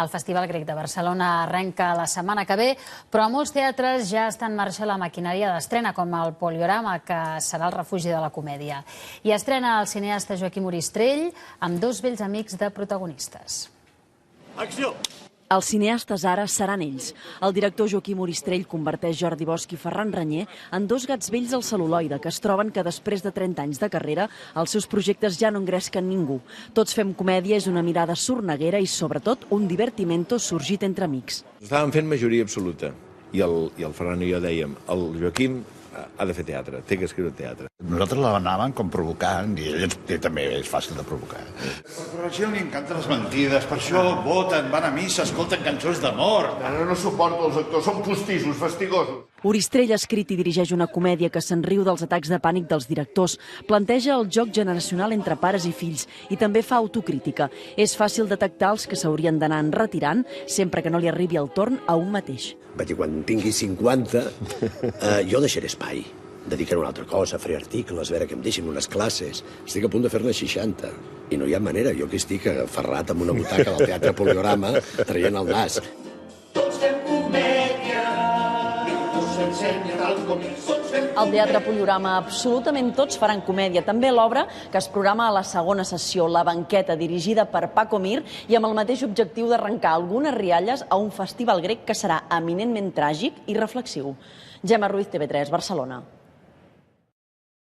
El Festival Grec de Barcelona arrenca la setmana que ve, però a molts teatres ja està en marxa la maquinària d'estrena, com el Poliorama, que serà el refugi de la comèdia. I estrena el cineasta Joaquim Oristrell amb dos vells amics de protagonistes. Acció! Els cineastes ara seran ells. El director Joaquim Oristrell converteix Jordi Bosch i Ferran Renyer en dos gats vells al cel·luloide que es troben que després de 30 anys de carrera els seus projectes ja no engresquen ningú. Tots fem comèdia és una mirada sorneguera i sobretot un divertimento sorgit entre amics. Estàvem fent majoria absoluta i el Ferran i jo dèiem el Joaquim ha de fer teatre, té que escriure teatre. Nosaltres l'anàvem com provocant i ell també és fàcil de provocar. Però a la gent li encanten les mentides, per això voten, van a missa, escolten cançons d'amor. Ara no suporto els actors, són postissos, fastigosos. Oristrell ha escrit i dirigeix una comèdia que se'n riu dels atacs de pànic dels directors, planteja el joc generacional entre pares i fills i també fa autocrítica. És fàcil detectar els que s'haurien d'anar enretirant sempre que no li arribi el torn a un mateix. Vaig dir, quan tingui 50, jo deixaré espai. Dedicaré a una altra cosa, faré articles, a veure que em deixin unes classes. Estic a punt de fer-ne 60. I no hi ha manera, jo que estic aferrat amb una butaca del Teatre Poliorama traient el nas. Tots fem comèdia, ningú s'ensenya tal com ells. Al Teatre Poliorama absolutament tots faran comèdia. També l'obra que es programa a la segona sessió, La banqueta, dirigida per Paco Mir i amb el mateix objectiu d'arrencar algunes rialles a un festival grec que serà eminentment tràgic i reflexiu. Gemma Ruiz, TV3, Barcelona.